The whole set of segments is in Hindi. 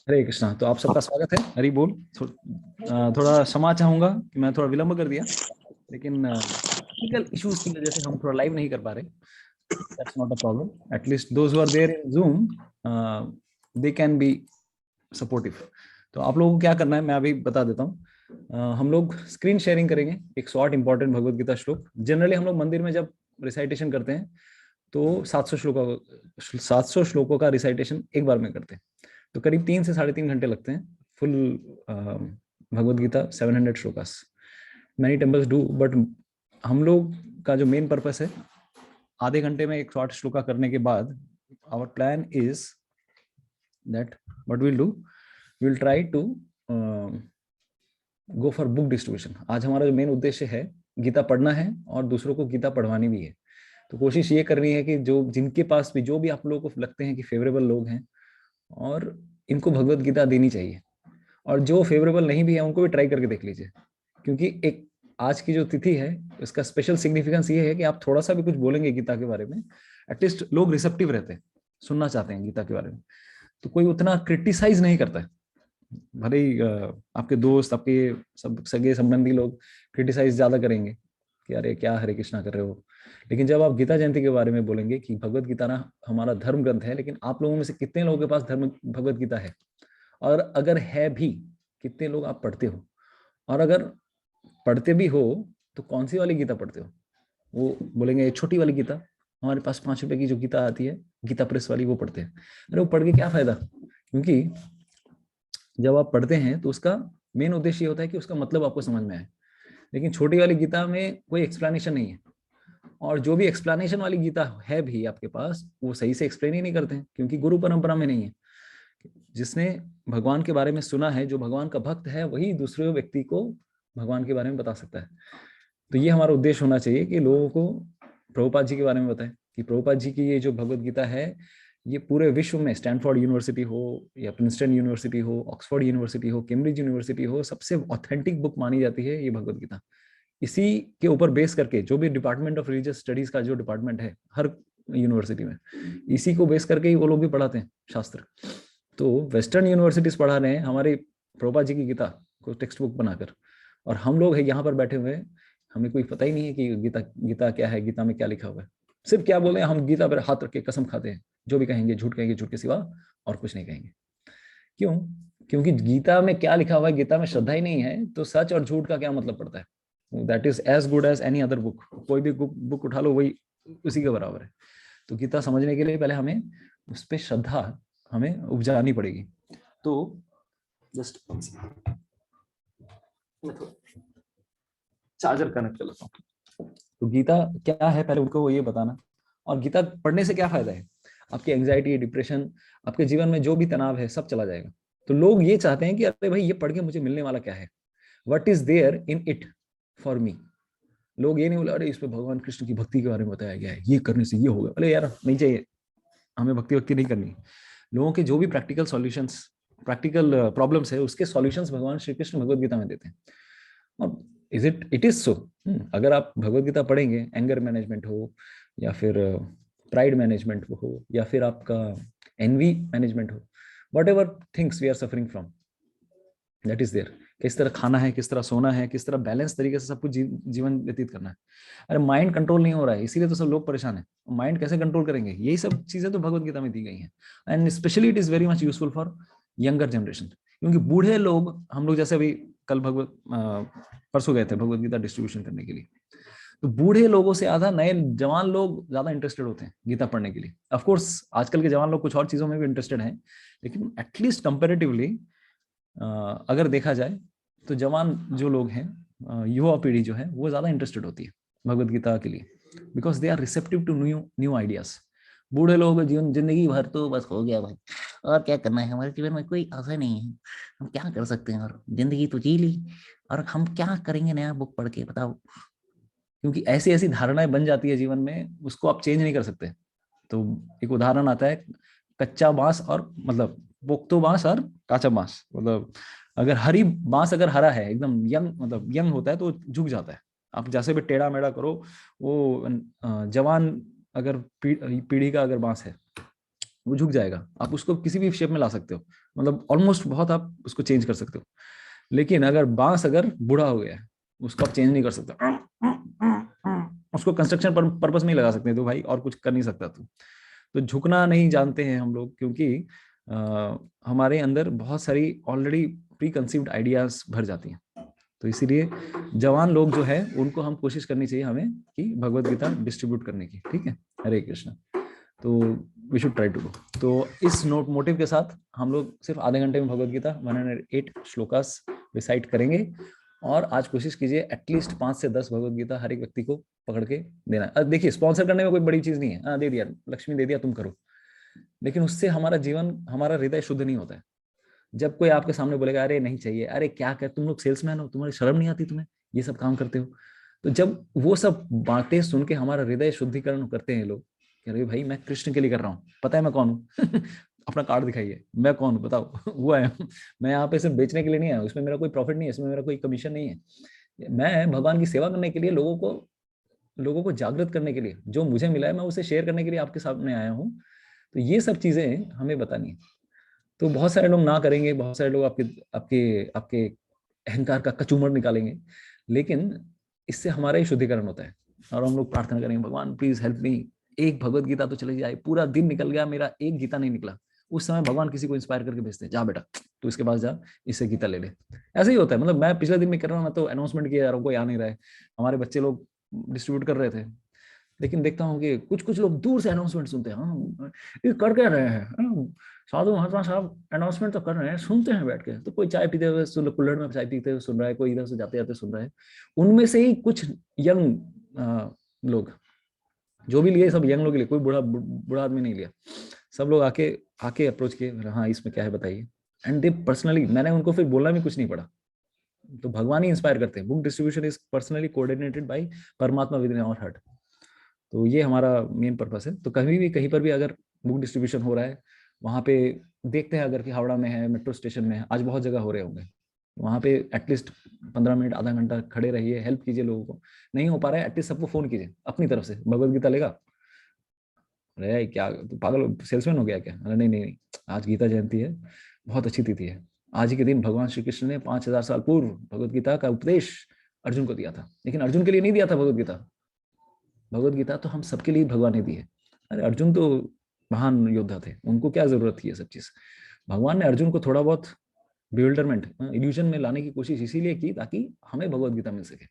हरे कृष्णा। तो आप सबका स्वागत है। हरि बोल। थोड़ा क्षमा चाहूंगा कि मैं थोड़ा विलंब कर दिया, लेकिन टेक्निकल इश्यूज की वजह से हम थोड़ा लाइव नहीं कर पा रहे। That's not a problem. At least those who are there in Zoom they can be supportive. तो आप लोगों को क्या करना है मैं अभी बता देता हूँ। हम लोग स्क्रीन शेयरिंग करेंगे एक शॉर्ट इंपॉर्टेंट भगवत गीता श्लोक। जनरली हम लोग मंदिर में जब रिसाइटेशन करते हैं तो 700 श्लोकों का रिसाइटेशन एक बार में करते हैं। तो करीब 3 से 3.5 घंटे लगते हैं full Bhagavad Gita 700 shlokas. Many temples do, but हम लोग का जो मेन पर्पस है आधे घंटे में एक शॉर्ट श्लोका करने के बाद our plan is that what will do, will try to go for book distribution. आज हमारा जो मेन उद्देश्य है गीता पढ़ना है और दूसरों को गीता पढ़वानी भी है। तो कोशिश ये करनी है कि जो जिनके पास भी जो भी आप लोगों को लगते हैं कि फेवरेबल लोग हैं और इनको भगवत गीता देनी चाहिए, और जो फेवरेबल नहीं भी है उनको भी ट्राई करके देख लीजिए। क्योंकि एक आज की जो तिथि है उसका स्पेशल सिग्निफिकेंस ये है कि आप थोड़ा सा भी कुछ बोलेंगे गीता के बारे में, एटलीस्ट लोग रिसेप्टिव रहते हैं, सुनना चाहते हैं गीता के बारे में। तो कोई उतना क्रिटिसाइज नहीं करता है। भले ही आपके दोस्त, आपके सब सगे संबंधी लोग क्रिटिसाइज ज्यादा करेंगे कि अरे क्या हरे कृष्णा कर रहे हो, लेकिन जब आप गीता जयंती के बारे में बोलेंगे कि भगवत गीता ना हमारा धर्म ग्रंथ है, लेकिन आप लोगों में से कितने लोगों के पास धर्म भगवत गीता है, और अगर है भी कितने लोग आप पढ़ते हो, और अगर पढ़ते भी हो तो कौन सी वाली गीता पढ़ते हो। वो बोलेंगे छोटी वाली गीता, हमारे पास 5 रुपए की जो गीता आती है गीता प्रेस वाली, वो पढ़ते हैं। अरे वो पढ़ के क्या फायदा, क्योंकि जब आप पढ़ते हैं तो उसका मेन उद्देश्य ये होता है कि उसका मतलब आपको समझ में आए। लेकिन छोटी वाली गीता में कोई एक्सप्लेनेशन नहीं है, और जो भी एक्सप्लेनेशन वाली गीता है भी आपके पास वो सही से एक्सप्लेन ही नहीं करते हैं, क्योंकि गुरु परंपरा में नहीं है। जिसने भगवान के बारे में सुना है, जो भगवान का भक्त है, वही दूसरे व्यक्ति को भगवान के बारे में बता सकता है। तो ये हमारा उद्देश्य होना चाहिए कि लोगों को प्रभुपाद जी के बारे में बताएं कि प्रभुपाद जी की ये जो भगवत गीता है ये पूरे विश्व में, स्टैनफोर्ड यूनिवर्सिटी हो या प्रिंसटन यूनिवर्सिटी हो, ऑक्सफोर्ड यूनिवर्सिटी हो, कैम्ब्रिज यूनिवर्सिटी हो, सबसे ऑथेंटिक बुक मानी जाती है ये भगवत गीता। इसी के ऊपर बेस करके जो भी डिपार्टमेंट ऑफ रिलीजियस स्टडीज का जो डिपार्टमेंट है हर यूनिवर्सिटी में, इसी को बेस करके ही वो लोग भी पढ़ाते हैं शास्त्र। तो वेस्टर्न यूनिवर्सिटीज पढ़ा रहे हैं हमारे प्रभुपाद जी की गीता को टेक्स्ट बुक बनाकर, और हम लोग है यहाँ पर बैठे हुए, हमें कोई पता ही नहीं है कि गीता गीता क्या है, गीता में क्या लिखा हुआ है। सिर्फ क्या बोले, हम गीता पर हाथ रख के कसम खाते हैं, जो भी कहेंगे झूठ के सिवा और कुछ नहीं कहेंगे। क्यों? क्योंकि गीता में क्या लिखा हुआ है, गीता में श्रद्धा ही नहीं है तो सच और झूठ का क्या मतलब पड़ता है। That is as good as any other book. कोई भी बुक उठा लो वही उसी के बराबर है। तो गीता समझने के लिए पहले हमें उस पर श्रद्धा हमें उपजानी पड़ेगी। तो जस्ट चार्जर कनेक्ट कर लेता हूँ। तो गीता क्या है पहले उनको वो ये बताना, और गीता पढ़ने से क्या फायदा है। आपकी एंग्जाइटी, डिप्रेशन, आपके जीवन में जो भी तनाव है सब चला जाएगा। तो लोग ये चाहते हैं कि अरे भाई ये पढ़ के मुझे मिलने वाला क्या है, what is there in it for me. लोग ये नहीं बोले अरे इस पे भगवान कृष्ण की भक्ति के बारे में बताया गया है, ये करने से ये होगा। अरे यार नहीं चाहिए, हमें भक्ति भक्ति नहीं करनी। लोगों के जो भी प्रैक्टिकल सॉल्यूशंस, प्रैक्टिकल प्रॉब्लम्स है उसके सॉल्यूशंस भगवान श्री कृष्ण भगवत गीता में देते हैं। और इट इज सो। अगर आप भगवत गीता पढ़ेंगे, एंगर मैनेजमेंट हो या फिर प्राइड मैनेजमेंट हो या फिर आपका एनवी मैनेजमेंट हो, whatever things we are suffering from, that is there. किस तरह खाना है, किस तरह सोना है, किस तरह बैलेंस तरीके से सब कुछ जीवन व्यतीत करना है। अरे माइंड कंट्रोल नहीं हो रहा है, इसीलिए तो सब लोग परेशान है। माइंड कैसे कंट्रोल करेंगे, यही सब चीजें तो भगवत गीता में दी गई हैं। And specially it is very much useful for younger generation, क्योंकि बूढ़े लोग, हम लोग जैसे अभी कल परसों गए थे भगवत गीता डिस्ट्रीब्यूशन करने के लिए, तो बूढ़े लोगों से ज्यादा नए जवान लोग ज्यादा इंटरेस्टेड होते हैं गीता पढ़ने के लिए। ऑफ कोर्स आजकल के जवान लोग कुछ और चीजों में भी इंटरेस्टेड हैं, लेकिन एटलीस्ट कंपेरेटिवली अगर देखा जाए तो जवान जो लोग हैं, युवा पीढ़ी जो है वो ज्यादा इंटरेस्टेड होती है भगवत गीता के लिए, because they are receptive to new new ideas. बूढ़े लोग जीवन जिंदगी भर तो बस हो गया भाई, और क्या करना है, हमारे जीवन में कोई आशा नहीं है, हम क्या कर सकते हैं, और जिंदगी तो जी ली, और हम क्या करेंगे नया बुक पढ़ के बताओ। क्योंकि ऐसी ऐसी धारणाएं बन जाती है जीवन में, उसको आप चेंज नहीं कर सकते। तो एक उदाहरण आता है, कच्चा बांस और मतलब पोख्तो बांस और काचा बांस। मतलब अगर हरी बांस अगर हरा है एकदम यंग, मतलब यंग होता है तो झुक जाता है। आप जैसे भी टेढ़ा मेढ़ा करो, वो जवान अगर पीढ़ी का अगर बांस है वो झुक जाएगा। आप उसको किसी भी शेप में ला सकते हो, मतलब ऑलमोस्ट बहुत आप उसको चेंज कर सकते हो। लेकिन अगर बांस अगर बूढ़ा हो गया है, उसको आप चेंज नहीं कर सकते, उसको कंस्ट्रक्शन पर्पस में ही लगा सकते हैं तो भाई, और कुछ कर नहीं सकता तू। तो झुकना नहीं जानते हैं हम लोग, क्योंकि हमारे अंदर बहुत सारी ऑलरेडी प्री कंसीव्ड आइडियाज भर जाती हैं। तो इसीलिए जवान लोग जो है उनको हम कोशिश करनी चाहिए हमें कि भगवत गीता डिस्ट्रीब्यूट करने की। ठीक है, हरे कृष्ण। तो we should try to go. तो इस नोट मोटिव के साथ हम लोग सिर्फ आधे घंटे में भगवत गीता 108 श्लोकास रिसाइट करेंगे। और आज कोशिश कीजिए एटलीस्ट 5 से 10 भगवत गीता हर एक व्यक्ति को पकड़ के देना है। देखिए, स्पॉन्सर करने में कोई बड़ी चीज नहीं है, हाँ दे दिया, लक्ष्मी दे दिया, तुम करो। लेकिन उससे हमारा जीवन, हमारा हृदय शुद्ध नहीं होता है। जब कोई आपके सामने बोलेगा अरे नहीं चाहिए, अरे क्या कर, तुम लोग सेल्समैन हो, तुम्हारी शर्म नहीं आती, तुम्हें ये सब काम करते हो। तो जब वो सब बातें सुन के हमारा हृदय शुद्धिकरण करते हैं लोग, अरे भाई मैं कृष्ण के लिए कर रहा हूँ, पता है मैं कौन हूँ अपना कार्ड दिखाइए, मैं कौन हूँ बताओ वो है। मैं यहाँ पे सिर्फ बेचने के लिए नहीं आया, उसमें मेरा कोई प्रॉफिट नहीं है, इसमें मेरा कोई कमीशन नहीं है। मैं भगवान की सेवा करने के लिए, लोगों को जागृत करने के लिए, जो मुझे मिला है मैं उसे शेयर करने के लिए आपके सामने आया हूँ। तो ये सब चीजें हमें बतानी है। तो बहुत सारे लोग ना करेंगे, बहुत सारे लोग आपके आपके आपके अहंकार का कचूमर निकालेंगे, लेकिन इससे हमारा ही शुद्धिकरण होता है। और हम लोग प्रार्थना करेंगे, भगवान प्लीज हेल्प मी, एक भगवत गीता तो चली जाए। पूरा दिन निकल गया, मेरा एक गीता नहीं निकला। उस समय भगवान किसी को इंस्पायर करके भेजते हैं, जा बेटा तू इसके पास जा, इससे गीता ले ले। ऐसे ही होता है। मतलब मैं पिछले दिन में कर रहा हूँ ना, तो अनाउंसमेंट किया जा रहा हूँ, कोई आ नहीं रहा है। हमारे बच्चे लोग डिस्ट्रीब्यूट कर रहे थे, लेकिन देखता हूँ कि कुछ कुछ लोग दूर से अनाउंसमेंट सुनते हैं। हाँ ये कर क्या रहे हैं, साधु महात्मा साहब अनाउंसमेंट तो कर रहे हैं, सुनते हैं बैठ के। तो कोई चाय पीते हुए सुन, कुल्हड़ में चाय पीते हुए सुन रहा है, कोई इधर से जाते जाते सुन रहा है। उनमें से ही कुछ यंग लोग, जो भी लिए सब यंग लोग लिए, कोई बूढ़ा बूढ़ा आदमी नहीं लिया। सब लोग आके आके अप्रोच किए, हाँ इसमें क्या है बताइए। एंड दे पर्सनली, मैंने उनको फिर बोलना भी कुछ नहीं पड़ा। तो भगवान ही इंस्पायर करते हैं। Book distribution is personally coordinated by परमात्मा विद इन आवर हार्ट। तो ये हमारा मेन पर्पस है। तो कहीं भी कहीं पर भी अगर बुक डिस्ट्रीब्यूशन हो रहा है, वहाँ पे देखते हैं, अगर कि हावड़ा में है, मेट्रो स्टेशन में है, आज बहुत जगह हो रहे होंगे, वहाँ पे एटलीस्ट 15 मिनट आधा घंटा खड़े रहिए, हेल्प कीजिए लोगों को। नहीं हो पा रहा है, एटलीस्ट सबको फोन कीजिए अपनी तरफ से, भगवत गीता लेगा। अरे क्या तो पागल सेल्समैन हो गया क्या? अरे नहीं नहीं नहीं, आज गीता जयंती है, बहुत अच्छी तिथि है। आज ही के दिन भगवान श्री कृष्ण ने 5000 साल पूर्व भगवत गीता का उपदेश अर्जुन को दिया था। लेकिन अर्जुन के लिए नहीं दिया था भगवत गीता। भगवत गीता तो हम सबके लिए भगवान ने दी है। अरे अर्जुन तो महान योद्धा थे, उनको क्या जरूरत थी ये सब चीज। भगवान ने अर्जुन को थोड़ा बहुत बिल्डरमेंट, इल्यूजन में लाने की कोशिश इसीलिए की ताकि हमें भगवत गीता मिल सके।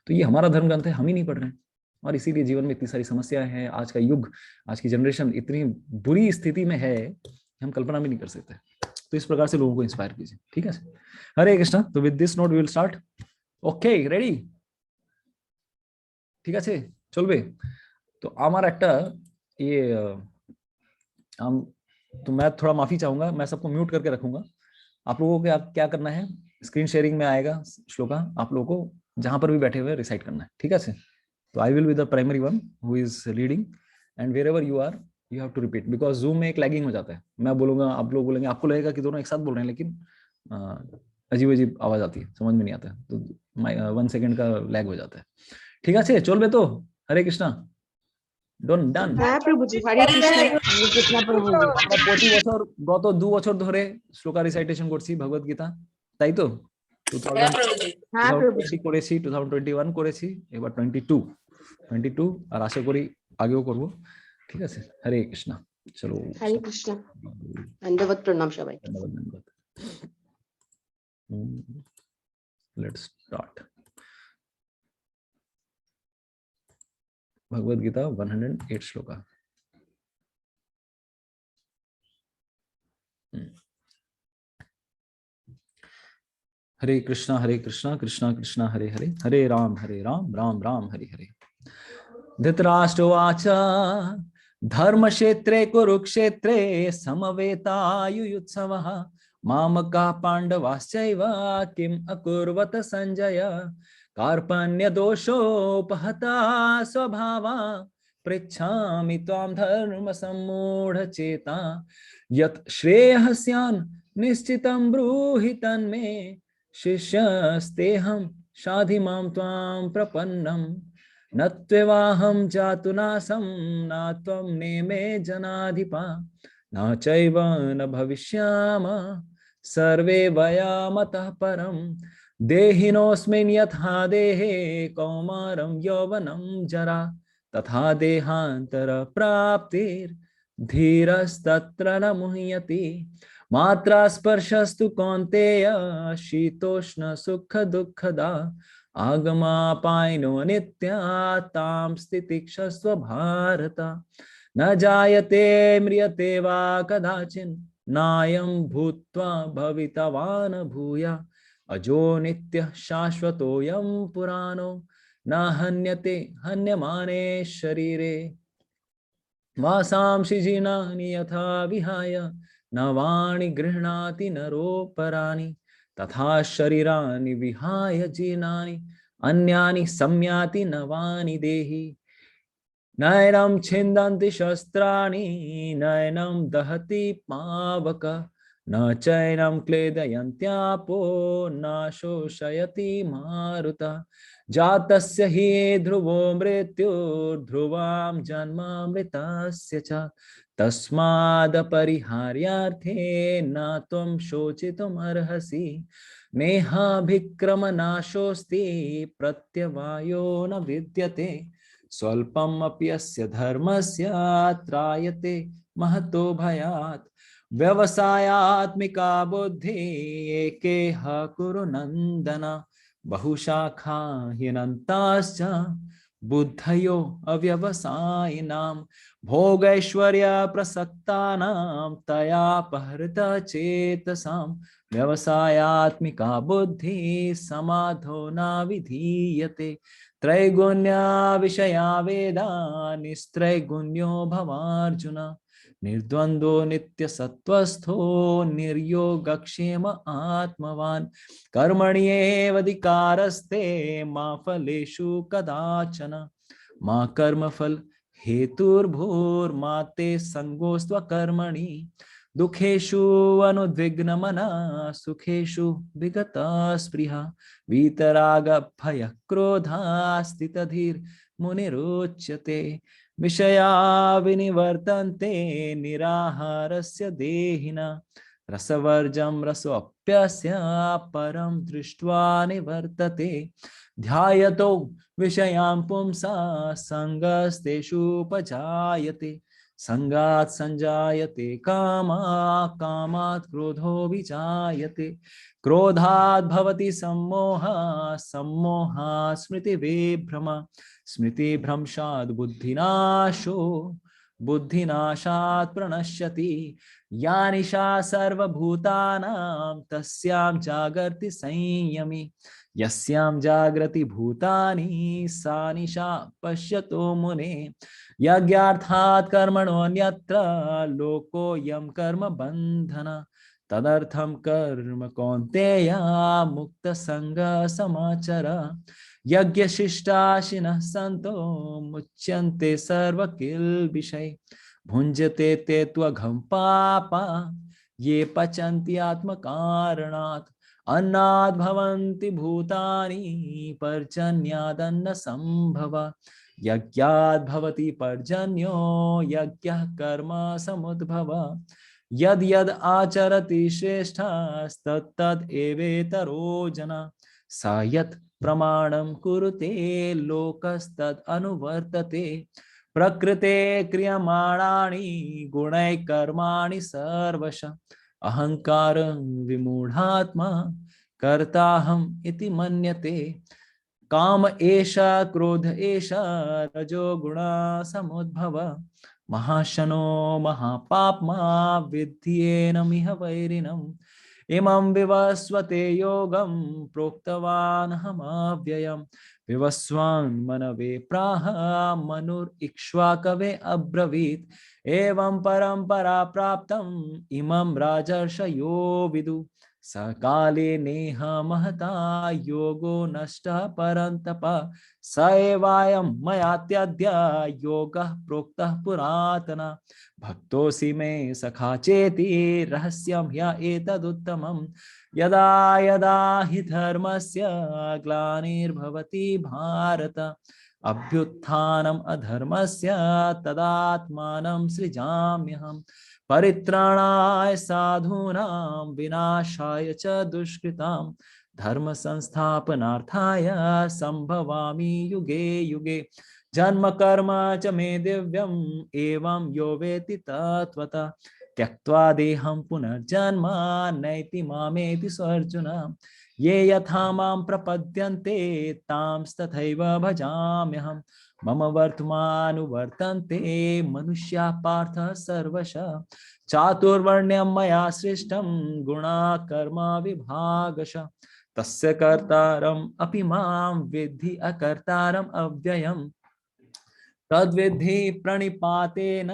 तो ये हमारा धर्म ग्रंथ है, हम ही नहीं पढ़ रहे हैं। और इसीलिए जीवन में इतनी सारी समस्याएं हैं। आज का युग, आज की जनरेशन इतनी बुरी स्थिति में है कि हम कल्पना भी नहीं कर सकते। तो इस प्रकार से लोगों को इंस्पायर कीजिए, ठीक है। हरे कृष्णा। तो with this note we will start. Okay ready, ঠিক আছে চলবে। तो আমার একটা ये हम, तो मैं थोड़ा माफी चाहूंगा, मैं सबको म्यूट करके रखूंगा। आप लोगों को क्या करना है, स्क्रीन शेयरिंग में आएगा श्लोका, आप लोगों को जहां पर भी बैठे हुए रिसाइट करना है, ठीक है। तो I will be the primary one who is leading, and wherever you are you have to repeat, because Zoom में एक लैगिंग हो जाता है। मैं बोलूंगा, आप लोग बोलेंगे, आपको लगेगा कि दोनों एक साथ बोल रहे हैं, लेकिन अजीब अजीब आवाज आती है, समझ में नहीं आता है। तो 1 सेकेंड का लैग हो जाता है, ঠিক আছে চলবে তো? হরে কৃষ্ণ, ডন ডান। হ্যাঁ প্রভুজি, হরে কৃষ্ণ। হরে কৃষ্ণ প্রভুজি। আমরা প্রতি বছর গত 2 বছর ধরে শ্লোকা রিসাইটেশন করছি ভগবত গীতা, তাই তো? হ্যাঁ প্রভুজি। 2020 করেছি, 2021 করেছি, এবার 22 আর আশা করি আগেও করব, ঠিক আছে। হরে কৃষ্ণ। চলো, হরে কৃষ্ণ। ধন্যবাদ, প্রণাম সবাই। ধন্যবাদ ধন্যবাদ। Let's start. भगवद गीता 108 श्लोका। हरे कृष्णा कृष्णा कृष्णा हरे हरे, हरे राम राम राम हरे हरे। धृतराष्ट्रवाच धर्मक्षेत्रे कुरुक्षेत्रे समवेतायुयुत्सवः मामका पांडवाश्चैव किम अकुर्वत संजय। कार्पण्यदोषोपहता स्वभावा पृच्छामि त्वां धर्म सम्मूढचेता। यत् श्रेयस्यान् निश्चितं ब्रूहि तन्मे, शिष्यस्तेऽहं शाधि मां त्वां प्रपन्नम्। न त्वेवाहं जातु नासं न त्वं नेमे जनाधिपा, न चैव न भविष्यामः सर्वे वयामतः परम् देहिनोऽस्मिन् यथा देहे कौमारं यौवनं जरा तथा देहान्तर प्राप्तिर्धीरस्तत्र न मुह्यति मात्रा स्पर्शस्तु कौन्तेय शीतोष्ण सुख दुःखदा आगमापायनो नित्या तां स्थितिक्षस्व भारत न जायते म्रियते वा कदाचिन् नायं भूत्वा भवितवान् भूया अजो नित्यः शाश्वतोऽयं पुराणो न हन्यते हन्यमाने शरीरे वासांसि जीर्णानि यथा विहाय नवानि गृह्णाति नरोपराणि तथा शरीराणि विहाय जीर्णानि अन्यानि संयाति नवानि देहि नैनं छिन्दन्ति शस्त्राणि नैनं दहति पावक न चैनं क्लेदयन्त्यापो न शोषयति मारुतः जातस्य हि ध्रुवो मृत्युर्ध्रुवां जन्मामृतस्य च तस्मादपरिहार्यार्थे न त्वं शोचितुमर्हसि नेहाभिक्रमनाशोऽस्ति प्रत्यवायो न विद्यते स्वल्पमपि अस्य धर्मस्य त्रायते महतो भयात् व्यवसायात्मिका बुद्धि एकेह कुरु नन्दन बहुशाखा ह्यनन्ताश्च बुद्धयो अव्यवसायिनां भोगैश्वर्य प्रसक्तानां तयापहृत चेतसां व्यवसायात्मिका बुद्धि समाधो न विधीयते त्रैगुण्या विषया वेदा निस्त्रैगुण्यो भवार्जुन निर्द्वन्द्वो नित्यसत्त्वस्थो निर्योगक्षेम आत्मवान् कर्मण्येवाधिकारस्ते मा फलेषु कदाचन मा कर्मफल हेतुर्भूर्मा ते संगोस्त्वकर्मणि दुखेषु अनुद्विग्नमना सुखेषु विगता स्पृहा वीतराग भय क्रोधा स्थितधीर् मुनिरुच्यते विषया विनिवर्तन्ते निराहारस्य देहिना रसवर्जं रसोऽप्यस्य परं दृष्ट्वा निवर्तते ध्यायतो विषयान् पुंसा संगस्तेषुपजायते संगात् संजायते कामा कामात् क्रोधो विजायते क्रोधात् भवति सम्मोहः सम्मोहात् स्मृतिविभ्रमः स्मृतिभ्रंशात् बुद्धिनाशो बुद्धिनाशात् प्रणश्यति या निशा सर्वभूतानां तस्यां जागर्ति संयमी यस्यां जागृति भूतानि सा निशा पश्यतो मुने यज्ञार्थात् कर्मणोऽन्यत्र लोकोऽयं कर्म बन्धन तदर्थं कर्म कौन्तेय मुक्तसंगः समाचर यज्ञशिष्टाशिनः सन्तो मुच्यन्ते सर्वकिल्बिषैः भुञ्जते ते त्वघं पापा ये पचन्ति आत्मकारणात् अन्नाद् भवन्ति भूतानि पर्जन्यादन्न संभव यज्ञाद् भवति पर्जन्यो यज्ञः कर्म समुद्भव यद् यद् आचरति श्रेष्ठस्तत्तद् एवेतरो जना स यत् प्रमाणं कुरुते लोकस्तद् अनुवर्तते प्रकृते क्रियमाणानि गुणैः कर्माणि सर्वशः अहंकारं विमूढात्मा कर्ताहम् इति मन्यते काम एषा क्रोध एषा रजो गुणा समुद्भव महाशनो महापाप्मा विद्येनमिह वैरिणम् इमं विवस्वते योगं प्रोक्तवान् अहमव्ययम् विवस्वान् मनवे प्राह मनुरिक्ष्वाकवे अब्रवीत् एवं परंपरा प्राप्तम् इमं राजर्षयो विदु सकाले नेह महता योगो नष्टः परन्तप स एवायं मयात्यद्य योगः प्रोक्तः पुरातना भक्तोऽसि मे सखा चेति रहस्यं ह्य एतदुत्तमम् यदा यदा हि धर्मस्य ग्लानिर्भवति भारत अभ्युत्थानम् अधर्मस्य तदात्मानं सृजाम्यहम् परित्राणाय साधूनां विनाशाय च दुष्कृतां धर्म संस्थापनार्थाय संभवामि युगे युगे। जन्म कर्म च मे दिव्यम् एवं यो वेत्ति तत्त्वतः त्यक्त्वा देहं पुनर्जन्म नैति मामेति अर्जुन। ये यथा मां प्रपद्यन्ते तांस्तथैव भजाम्यहम्। मम वर्तमानुवर्तन्ते मनुष्याः पार्थ सर्वशः। चातुर्वर्ण्यं मया सृष्टं गुणा कर्म विभागशः। तस्य कर्तारम् अपि मां विद्धि अकर्तारम् अव्ययम्। तद्विद्धि प्रणिपातेन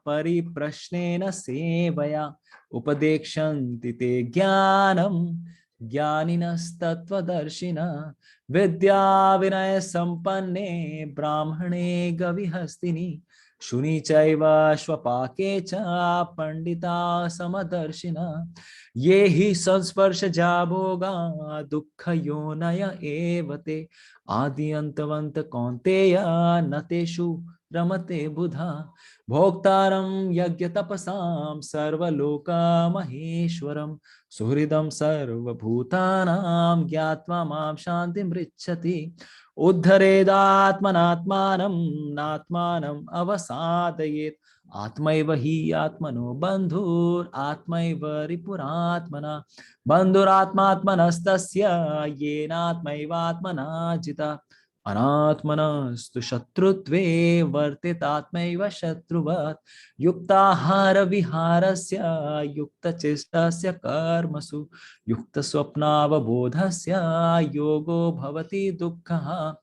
परिप्रश्नेन सेवया उपदेक्षन्ति ते ज्ञानम् ज्ञानिनस्तत्त्वदर्शिनः। विद्या विनय संपन्ने ब्राह्मणे गविहस्तिनि शुनि चैव स्वपाके च पंडिता समदर्शिनः। ये हि संस्पर्शजा भोगा दुःखयोनय एव ते आदि अंतवंत कौन्तेय न तेषु रमते बुधा। भोक्तारं यज्ञ तपसां सर्वलोकमहेश्वरं सुहृदं सर्वभूतानां ज्ञात्वा मां शान्तिमृच्छति। उद्धरेदात्मनात्मानं नात्मानम् अवसादयेत्। आत्मैव हि आत्मनो बन्धुरात्मैव रिपुरात्मना। बन्धुरात्मात्मनस्तस्य येनात्मैवात्मना जिता। अनात्मनस्तु शत्रुत्वे वर्तितात्मैव शत्रुवत्। युक्ताहार विहारस्य युक्तचेष्टस्य कर्मसु युक्तस्वप्नावबोधस्य योगो भवति दुःखः।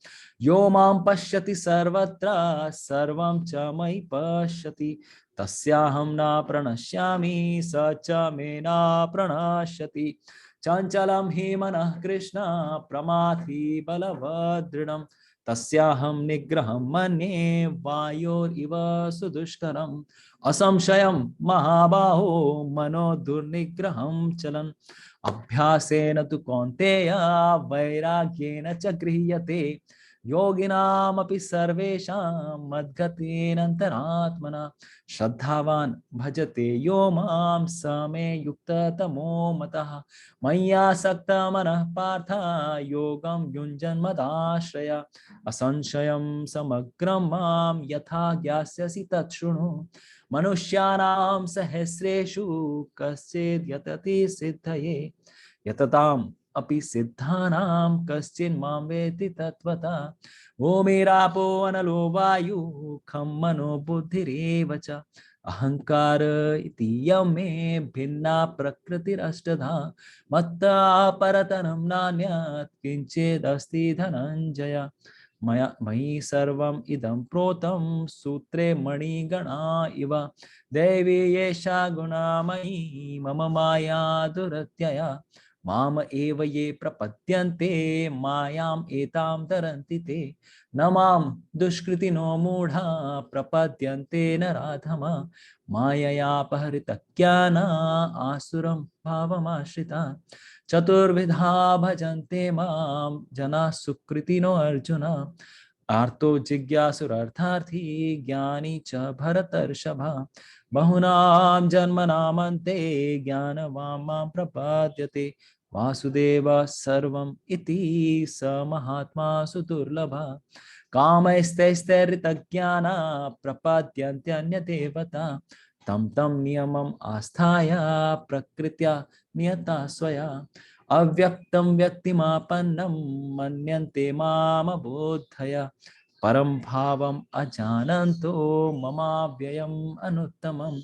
यो मां पश्यति सर्वत्र सर्वं च मयि पश्यति तस्याहं न प्रणश्यामि स च मे न प्रणश्यति। चंचलं हि मनः कृष्ण प्रमाथि बलवदृढं तस्याहं निग्रहं मन्ये वायोरिव सुदुष्करम्। असंशयं महाबाहो मनो दुर्निग्रहं चलन् अभ्यासेन तु कौन्तेय वैराग्येन च गृह्यते। योगिनामपि सर्वेषां मद्गतेनान्तरात्मना श्रद्धावान् भजते यो मां स मे युक्ततमो मतः। मय्यासक्तः मनः पार्थ योगं युञ्जन्मदाश्रय। असंशयं समग्रं मां यथा ज्ञास्यसि तत् शृणु। मनुष्याणां सहस्रेषु कश्चिद् यतति सिद्धये यतताम् अपि सिद्धानां कश्चिन्मां वेत्ति तत्त्वतः। भूमिरापो अनलो वायुः खं मनो बुद्धिरेव च। अहंकार इति यं मे भिन्ना प्रकृतिरष्टधा। मत्ता परतनं नान्यत् किंचिदस्ति धनंजय। मयि सर्वम् इदं प्रोतं सूत्रे मणिगणा इव। देवी येषा गुणामयी मम माया दुरत्यया। माम एव ये प्रपद्यन्ते मायाम् एतां तरन्ति ते। न मां दुष्कृतिनो मूढा प्रपद्यन्ते नराधमा। माययापहृतज्ञाना आसुरं भावमाश्रिता। चतुर्विधा भजन्ते मां जनाः सुकृतिनो अर्जुन। आर्तो जिज्ञासुरर्थार्थी ज्ञानी च भरतर्षभा। बहुनां जन्मनामन्ते ज्ञानवान् मां प्रपद्यते। वासुदेव सर्वम् इति स महात्मा सुदुर्लभः। कामैस्तैस्तैर्हृतज्ञाना प्रपद्यन्त्यन्यदेवता। तं तं नियमम् आस्थाय प्रकृत्या नियता स्वया। अव्यक्तं व्यक्तिमापन्नं मन्यन्ते मामबोधय। परं भावम् अजानन्तो ममाव्ययम् अनुत्तमम्।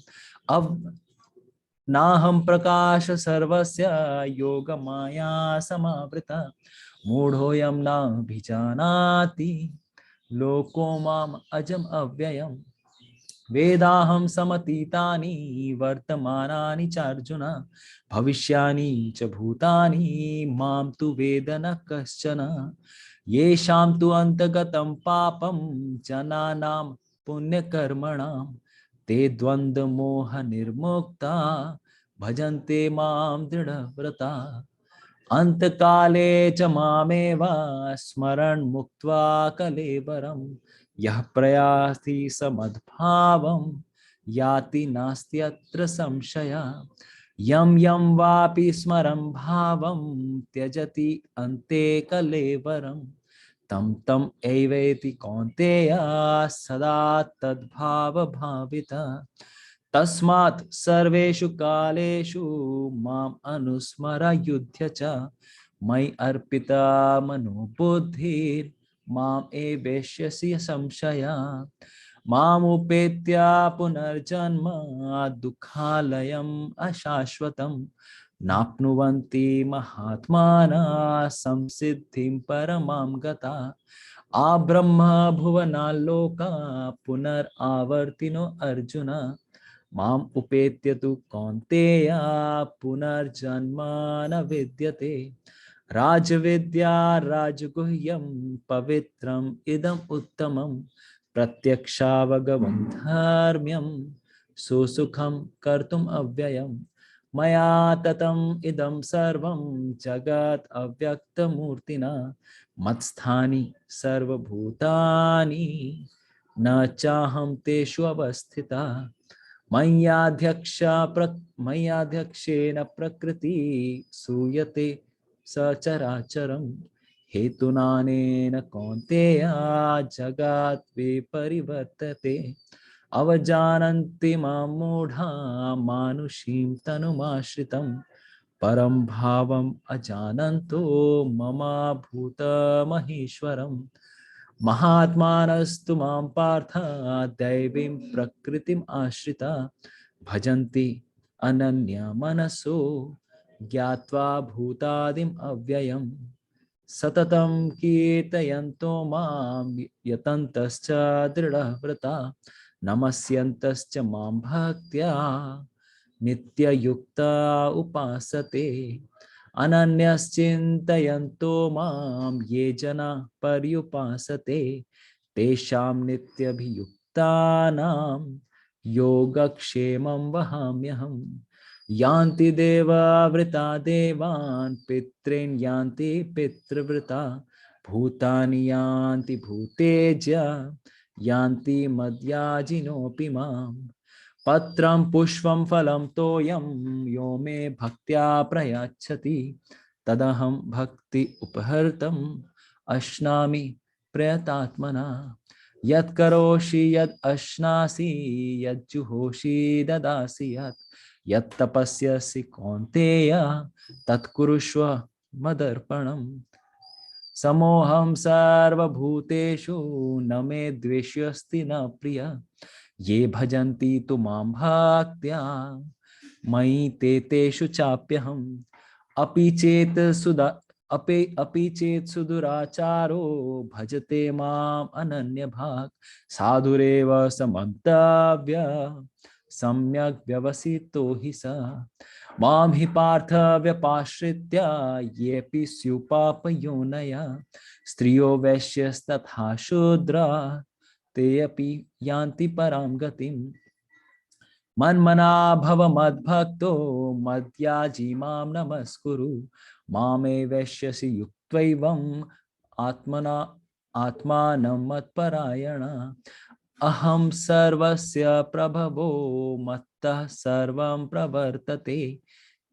नाहं प्रकाश सर्वस्य योगमाया समावृता। मूढोऽयं नाभिजानाति लोको माम् अजम् अव्ययम्। वेदाहं समतीतानि वर्तमानानि च अर्जुन। भविष्यानि च भूतानि मां तु वेद न कश्चन। येषां तु अन्तगतं पापं जनानां पुण्यकर्मणां ते द्वन्द्वमोह निर्मुक्ता भजन्ते मां दृढव्रता। अंतकाले च मामेव स्मरन् मुक्त्वा कलेवरं यः प्रयाति समद्भावं याति नास्त्यत्र संशया। यं यं वापि स्मरं भावं त्यजति अन्ते कलेवरं। तं तं एवेति कौन्तेय सदा तद्भाव भाविता। तस्मात् सर्वेषु कालेषु माम् अनुस्मर युध्य च। मयि अर्पिता मनो बुद्धिर् माम् एवेष्यसि संशया। मामुपेत्य पुनर्जन्म दुःखालयम् अशाश्वतम्। नाप्नुवन्ति महात्मानः संसिद्धिं परमां गता। आब्रह्म भुवनाल्लोका पुनरावर्तिनो अर्जुन। माम् उपेत्य तु कौन्तेय पुनर्जन्म न विद्यते। राजविद्या राजगुह्यं पवित्रम् इदम् उत्तमम्। प्रत्यक्षावगमं धर्म्यं सुसुखं कर्तुम् अव्ययम्। मया ततम् इदं सर्वं जगत् अव्यक्तमूर्तिना। मत्स्थानि सर्वभूतानि न चाहं तेषु अवस्थिता। मय्याध्यक्षेण प्रकृति सूयते सचराचरम्। हेतुनानेन कौन्तेय जगत् विपरिवर्तते। अवजानन्ति मां मूढा मानुषीं तनुमाश्रितं। परं भावम् अजानन्तो मम भूतमहेश्वरम्। महात्मानस्तु मां पार्थ दैवीं प्रकृतिम् आश्रिता। भजन्ति अनन्यमनसो ज्ञात्वा भूतादिम् अव्ययम्। सततं कीर्तयन्तो मां यतन्तश्च दृढव्रता। नमस्यन्तश्च मां भक्त्या नित्ययुक्ता उपासते। अनन्यश्चिन्तयन्तो मां ये जना पर्युपासते। तेषां नित्यभियुक्तानां योगक्षेमं वहाम्यहम्। यान्ति देववृता देवान् पितॄन् यान्ति पितृव्रता। भूतानि यान्ति भूतेज्य यान्ति मद्याजिनोऽपि माम्। पत्रं पुष्पं फलं तोयं यो मे भक्त्या प्रयच्छति। तदहं भक्ति उपहर्तम् अश्नामि प्रयतात्मना। यत् करोषि यत् अश्नासि यत् जुहोषि ददासि यत्। यत् तपस्यसि कौन्तेय तत् कुरुष्व मदर्पणम्। समोऽहं सर्वभूतेषु न मे द्वेष्यस्ति न प्रिय। ये भजन्ति तु मां भक्त्या मयि ते तेषु चाप्यहम्। अपि चेत् सुदुराचारो भजते माम् अनन्यभाक्। साधुरेव समन्तव्य सम्यक् व्यवसितो हि स। मां हि पार्थ व्यपाश्रित्य येऽपि स्युपापयोनयः। स्त्रियो वैश्यस्तथा शूद्रा ते अपि यान्ति परां गतिम्। मन्मना भव मद्भक्तो मद्याजी मां नमस्कुरु। मामे वैश्यसि युक्त्वैवम् आत्मानं मत्परायण। अहं सर्वस्य प्रभवो मत्तः सर्वं प्रवर्तते।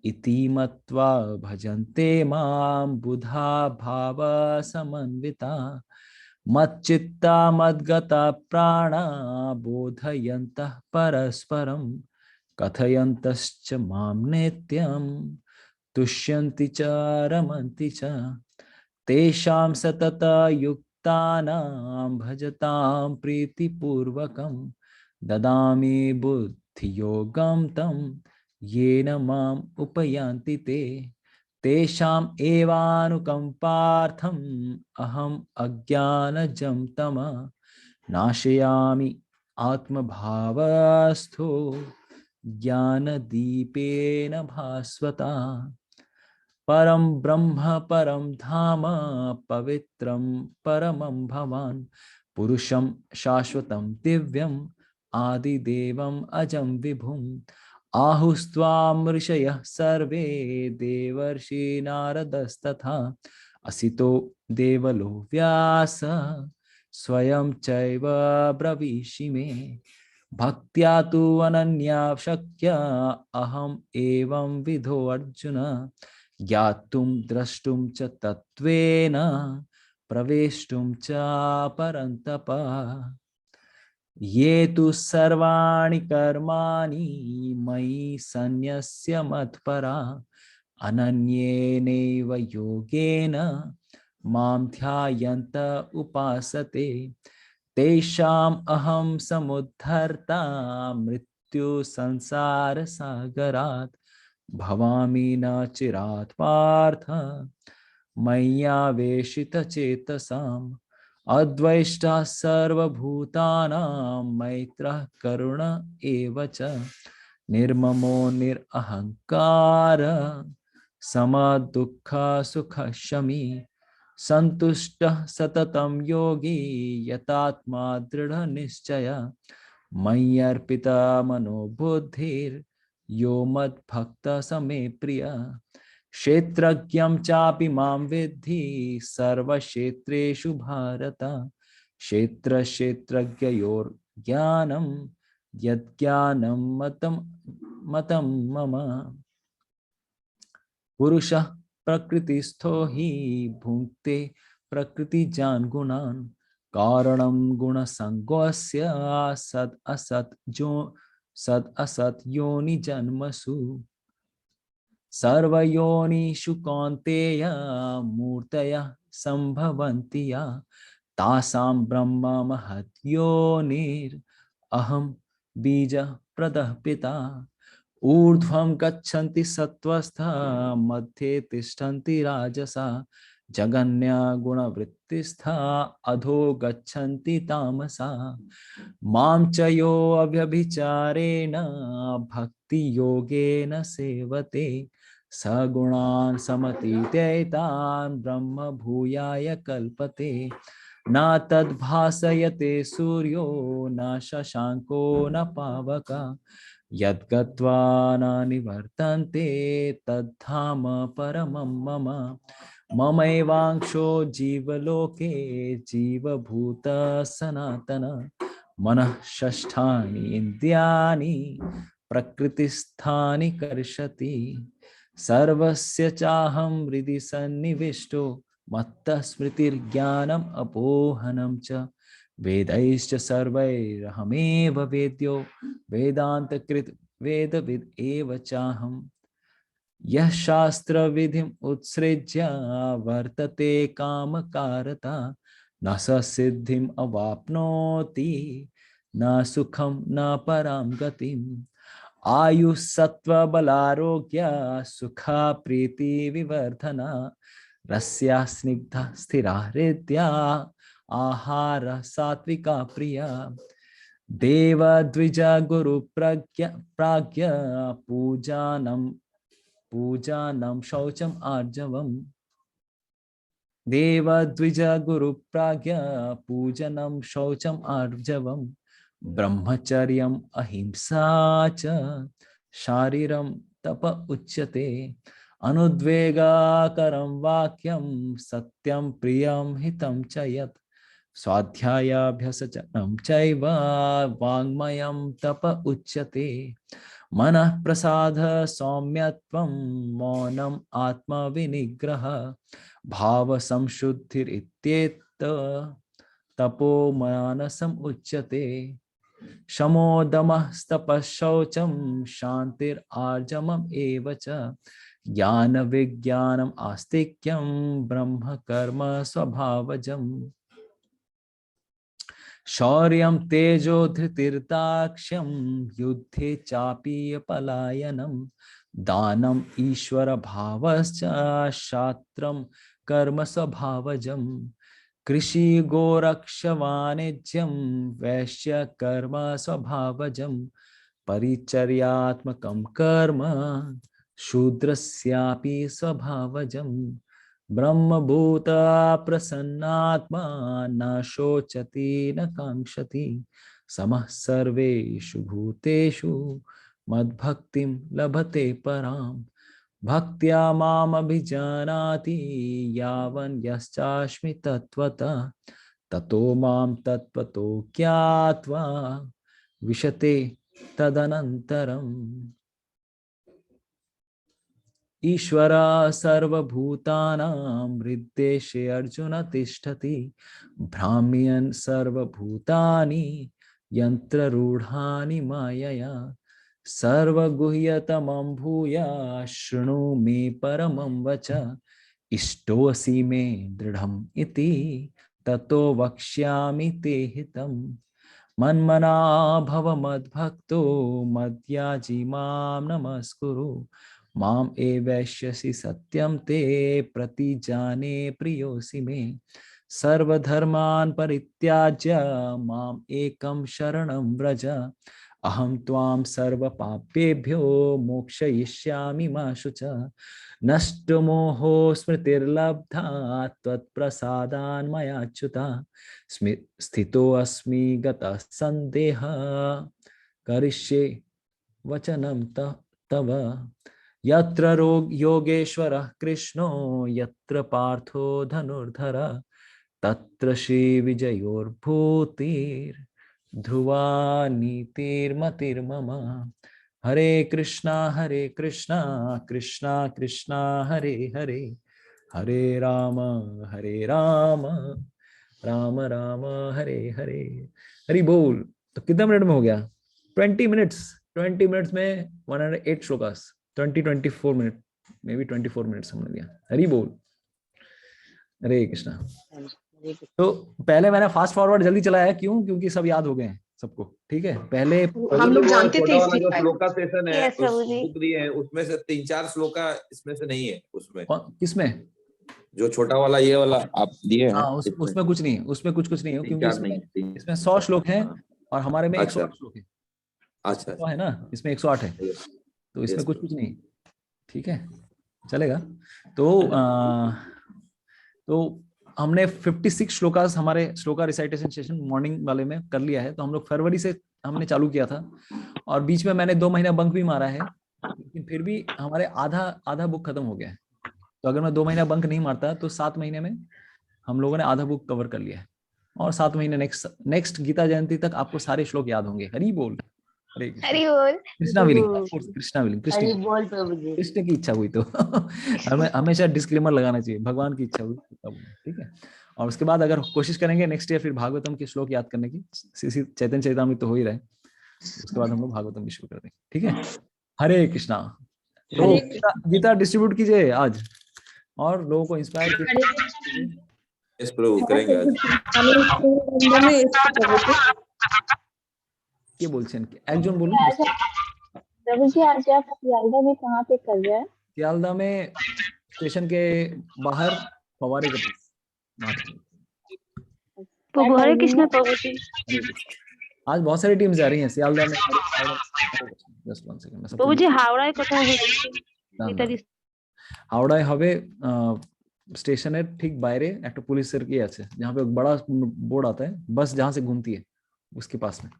इति मत्वा भजन्ते मां बुधा भावसमन्विता। मच्चित्ता मद्गता प्राणा बोधयन्तः परस्परं। कथयन्तश्च मां नित्यं तुष्यन्ति च रमन्ति च। तेषां सततयुक्तानां भजतां प्रीतिपूर्वकं। ददामि बुद्धियोगं तं येन माम् उपयान्ति ते। तेषाम् एवानुकम्पार्थम् अहम् अज्ञानजं तमः नाशयामि आत्मभावस्थो ज्ञानदीपेन भास्वता। परं ब्रह्म परं धाम पवित्रं परमं भवान्। पुरुषं शाश्वतं दिव्यम् आदिदेवम् अजं विभुम्। आहुस्त्वां ऋषयः सर्वे देवर्षि नारदस्तथा। असितो देवलो व्यास स्वयं चैव ब्रवीषि मे। भक्त्या तु अनन्या शक्या अहम एवं विधो अर्जुन ज्ञातुं द्रष्टुं च तत्त्वेन प्रवेष्टुं च परन्तप। ये तु सर्वाणि कर्माणि मयि सन्न्यस्य मत्परा अनन्येनैव योगेन मां ध्यायन्त उपासते तेषाम् अहं समुद्धर्ता मृत्यु संसार सागरात् भवामि न चिरात् पार्थ मय्यावेशितचेतसाम् अद्वैष्टा सर्वभूतानां मैत्रः करुण एव च निर्ममो निरहङ्कार समदुःख सुखशमी सन्तुष्टः सततं योगी यतात्मा दृढनिश्चय मय्यर्पिता मनो बुद्धिर्यो मद्भक्तः स मे प्रियः क्षेत्रज्ञं चापि मां विद्धि सर्वक्षेत्रेषु भारत क्षेत्रक्षेत्रज्ञयोर्ज्ञानं यज्ञानं मतं मम पुरुषः प्रकृतिस्थो हि भुङ्क्ते प्रकृतिजान् गुणान् कारणं गुणसङ्गोऽस्य सद् असत् योनिजन्मसु सर्वयोनिषु कौन्तेय मूर्तयः सम्भवन्ति या तासां ब्रह्म महद्योनिरहं बीजः प्रदः पिता ऊर्ध्वं गच्छन्ति सत्त्वस्था मध्ये तिष्ठन्ति राजसा जगन्या गुणवृत्तिस्था अधो गच्छन्ति तामसा मां च यो अव्यभिचारेण भक्ति योगेन सेवते सगुणान् समतीत्यैतान् ब्रह्म भूयाय कल्पते न तद्भासयते सूर्यो न शशाङ्को न पावकः यद्गत्वा न निवर्तन्ते तद्धाम परमं मम ममैवांशो जीवलोके जीवभूत सनातन मनः षष्ठानि इन्द्रियाणि प्रकृतिस्थानि कर्षति सर्वस्य चाहं हृदि सन्निविष्टो मत्तः स्मृतिर्ज्ञानम् अपोहनं च वेदैश्च सर्वैरहमेव वेद्यो वेदान्तकृत् वेदविद् एव चाहम् यः शास्त्रविधिम् उत्सृज्य वर्तते कामकारता न स सिद्धिम् अवाप्नोति न सुखं न परां गतिम् आयुः सत्त्वबलारोग्य सुखा प्रीति विवर्धना रस्या स्निग्धा स्थिरा हृद्या आहार सात्विका प्रिया देव द्विज गुरु प्राज्ञ पूजानं शौचम आर्जवम् देव द्विज गुरु प्राज्ञ पूजनं शौचम आर्जवम् ब्रह्मचर्यम् अहिंसा च शारीरं तप उच्यते अनुद्वेगाकरं वाक्यं सत्यं प्रियं हितं च यत् स्वाध्यायाभ्यासचनं चैव वाङ्मयं तप उच्यते मनः प्रसाद सौम्यत्वं मौनम् आत्मविनिग्रह भाव संशुद्धिरित्येत तपो मानसम् उच्यते शमोदमः तपः शौचं शान्तिरार्जवम् एव च ज्ञान विज्ञानम् आस्तिक्यं ब्रह्म कर्म स्वभावजम् शौर्यं तेजो धृतिर्दाक्ष्यं युद्धे चापि पलायनं दानम् ईश्वर भावश्च शास्त्रं कर्म स्वभावजम् कृषि गोरक्ष वाणिज्यं वैश्य कर्म स्वभावजं परिचर्यात्मकं कर्म शूद्रस्यापि स्वभावजं ब्रह्मभूत प्रसन्नात्मा न शोचति न कांक्षति समः सर्वेषु भूतेषु मद्भक्तिं लभते पराम् भक्त्या मामभिजानाति यावन् यश्चास्मि तत्त्वतः ततो मां तत्त्वतो ज्ञात्वा विशते तदनन्तरम् ईश्वरा सर्वभूतानां हृद्देशे अर्जुन तिष्ठति भ्राम्यन् सर्वभूतानि यन्त्ररूढानि मायया सर्वगुह्यतमं भूया शृणु मे परमं वच इष्टोऽसि मे दृढम् इति ततो वक्ष्यामि ते हितम् मन्मना भव मद्भक्तो मद्याजी मां नमस्कुरु माम एवैष्यसि सत्यम ते प्रतिजाने प्रियोसि मे सर्वधर्मान् परित्याज्य माम एकं शरणं व्रज अहं त्वां सर्वपापेभ्यो मोक्षयिष्यामि मा शुच नष्टमोहो स्मृतिर्लब्धा त्वत्प्रसादान् मयाच्युता स्थितोऽस्मि गतः सन्देहः करिष्ये वचनं तव यत्र योगेश्वरः कृष्णो यत्र पार्थो धनुर्धरः तत्र श्रीविजयोर्भूतिर्ध्रुवा नीतिर्मतिर्मम हरे कृष्णा कृष्णा कृष्णा हरे हरे हरे राम राम राम हरे हरे। हरि बोल। तो कितना मिनट में हो गया? 20 मिनट्स। 20 मिनट्स में 108 shlokas, 24 minute, may be 24 minutes हमने दिया। हरि बोल। हरे कृष्णा। तो पहले मैंने फास्ट फॉरवर्ड जल्दी चलाया, क्यों? क्योंकि सब याद हो गए हैं सबको, ठीक है। पहले हम लोग जानते थे वाला जो इसलिए श्लोका सेशन है, Yes, Prabhuji. बुक दिए हैं उसमें से 3-4 श्लोका इसमें से नहीं है। उसमें किसमें? जो छोटा वाला ये वाला आप दिए हैं, हाँ, उसमें कुछ नहीं है, उसमें कुछ नहीं है, क्योंकि 3-4 नहीं है। इसमें 100 श्लोक हैं और हमारे में 108 श्लोक है। अच्छा है ना, इसमें 108 है, तो इसमें कुछ नहीं, ठीक है, चलेगा। तो हमने 56 श्लोकास हमारे श्लोका रिसाइटेशन सेशन मॉर्निंग वाले में कर लिया है। तो हम लोग फरवरी से हमने चालू किया था और बीच में मैंने 2 महीना बंक भी मारा है, लेकिन फिर भी हमारे आधा बुक खत्म हो गया है। तो अगर मैं 2 महीना बंक नहीं मारता तो 7 महीने में हम लोगों ने आधा बुक कवर कर लिया है और 7 महीने नेक्स्ट गीता जयंती तक आपको सारे श्लोक याद होंगे। हरि बोल। हरे हरि बोल। कृष्णा विलिंग कृष्ण की इच्छा हुई तो हमें हमेशा डिस्क्लेमर लगाना चाहिए, भगवान की इच्छा हुई तब, ठीक है। और उसके बाद अगर कोशिश करेंगे नेक्स्ट ईयर फिर भागवतम के श्लोक याद करने की, चैतन्य चरितामृत तो हो ही रहे, उसके बाद हम लोग भागवतम भी शुरू कर देंगे, ठीक है। हरे कृष्णा। तो गीता डिस्ट्रीब्यूट कीजिए आज और लोगों को इंस्पायर कीजिए। इस प्रभु करेंगे आज। के बोलছেন একজন বলুন। प्रभु जी आज आप सियालदा में कहाँ पे कर रहे हैं? सियालदा में स्टेशन के बाहर फवारे के पास। प्रभु हरे कृष्ण प्रभु जी। आज बहुत सारी टीम्स जा रही हैं सियालदा में। Just one second. Prabhu ji हावड़ाয় কোথায় হচ্ছে? হাওড়ায় হবে স্টেশনের ঠিক বাইরে একটা পুলিশের কি আছে जहाँ पे बड़ा बोर्ड आता है, बस जहाँ से घूमती है उसके पास में।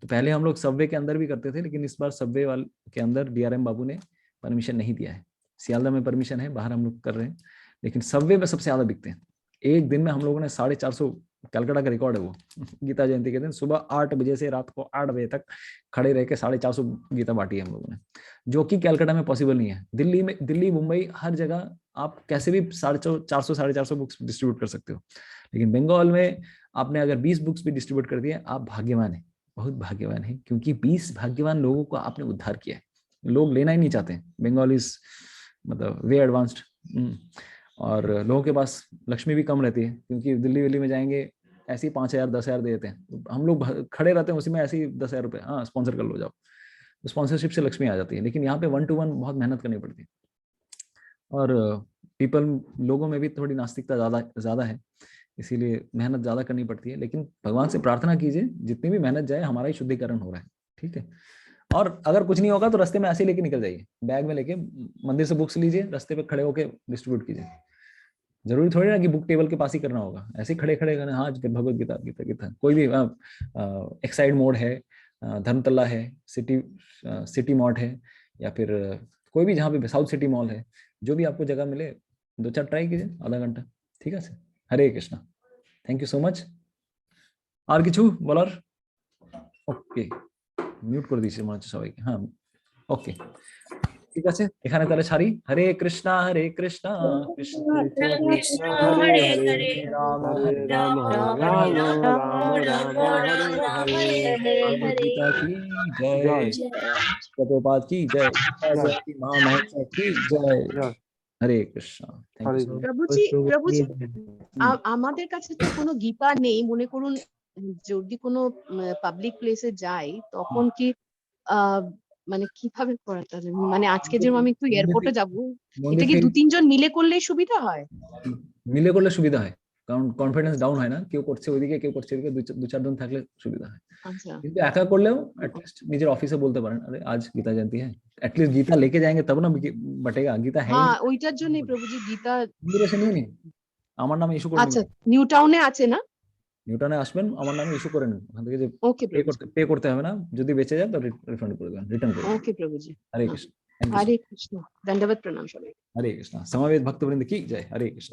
तो पहले हम लोग सबवे के अंदर भी करते थे, लेकिन इस बार सबवे वाले के अंदर डीआरएम बाबू ने परमिशन नहीं दिया है। सियालदा में परमिशन है, बाहर हम लोग कर रहे हैं, लेकिन सबवे में सबसे ज्यादा बिकते हैं। एक दिन में हम लोगों ने 450, कलकत्ता का रिकॉर्ड है वो, गीता जयंती के दिन सुबह 8 बजे से रात को 8 बजे तक खड़े रह के 450 गीता बांटी है हम लोगों ने, जो कि कलकत्ता में पॉसिबल नहीं है। दिल्ली मुंबई हर जगह आप कैसे भी 450 450 बुक्स डिस्ट्रीब्यूट कर सकते हो, लेकिन बंगाल में आपने अगर 20 बुक्स भी डिस्ट्रीब्यूट कर दिए, आप भाग्यवान है, बहुत भाग्यवान है, क्योंकि 20 भाग्यवान लोगों को आपने उद्धार किया है। लोग लेना ही नहीं चाहते हैं। बंगाल इज मतलब वे एडवांस्ड, और लोगों के पास लक्ष्मी भी कम रहती है, क्योंकि दिल्ली में जाएंगे ऐसे ही 5,000 10,000 दे देते हैं। हम लोग खड़े रहते हैं उसी में, ऐसे ही 10,000 रुपए, हाँ स्पॉन्सर कर लो जाओ, स्पॉन्सरशिप से लक्ष्मी आ जाती है। लेकिन यहाँ पे 1 to 1 बहुत मेहनत करनी पड़ती है, और लोगों में भी थोड़ी नास्तिकता ज्यादा है, इसीलिए मेहनत ज्यादा करनी पड़ती है। लेकिन भगवान से प्रार्थना कीजिए जितनी भी मेहनत जाए हमारा ही शुद्धिकरण हो रहा है, ठीक है। और अगर कुछ नहीं होगा तो रास्ते में ऐसे लेके निकल जाइए, बैग में लेके मंदिर से बुक्स लीजिए, रास्ते पे खड़े होके डिस्ट्रीब्यूट कीजिए। जरूरी थोड़ी ना कि बुक टेबल के पास ही करना होगा, ऐसे खड़े करना। हाँ भगवत गीता कोई भी एक्साइड मोड है, धर्मतला है, सिटी मॉड है, या फिर कोई भी जहाँ पे साउथ सिटी मॉल है, जो भी आपको जगह मिले 2-4 ट्राई कीजिए, आधा घंटा, ठीक है। Hare Krishna, thank you so much. और किछु बोलर? ओके। মিউট করে দিয়েছি মনে হচ্ছে সবাইকে। হ্যাঁ, ওকে, ঠিক আছে, এখানে তাহলে ছাড়ি। হরে কৃষ্ণা কৃষ্ণ কৃষ্ণ কৃষ্ণ হরে হরে রাম হরে রাম রাম রাম রাম রাম রাম হরে রাম হরে হরে হরে गीता की जय, जय। प्रभुपाद की जय, सरस्वती माँ महोत्सव की जय। जय। हरे कृष्णा। Thank Hare you. প্রভুজি আমাদের কাছে তো কোনো গীতা নেই, মনে করুন যদি কোনো পাবলিক প্লেসে যাই তখন কি মানে কিভাবে করাটা যায়? মানে আজকে যে আমি একটু এয়ারপোর্টে যাব, এটা কি 2-3 জন মিলে করলেই সুবিধা হয়? মিলে করলে সুবিধা হয়, কারণ কনফিডেন্স ডাউন হয় না, কেউ করছে ওইদিকে কেউ করছে এদিকে, 2-4 জন থাকলে সুবিধা হয়। আচ্ছা, কিন্তু একা করলেও एटलीस्ट নিজের অফিসে বলতে পারেন, আরে আজ গীতা জয়ন্তী है, एटलीस्ट गीता लेके जाएंगे तब ना बटेगा, गीता है ही হ্যাঁ नहीं। ওইটার জন্যই প্রভুজি গীতা। ইনভিটেশন নিয়ে নিন, আমার নামে ইস্যু করে আচ্ছা, নিন, নিউ টাউনে আছে না? নিউটনে আসবেন, আমার নামে ইস্যু করে নিন, ওখান থেকে যে ওকে পে করতে হবে না, যদি বেঁচে যায় তো রিফান্ড করে দেবেন, রিটার্ন করে দেবেন। ওকে প্রভুজি। हरे कृष्ण। Thank you, হরে কৃষ্ণ, দণ্ডবত প্রণাম সবাই। हरे कृष्णा। समवेत भक्तवृंद की जय। हरे कृष्ण।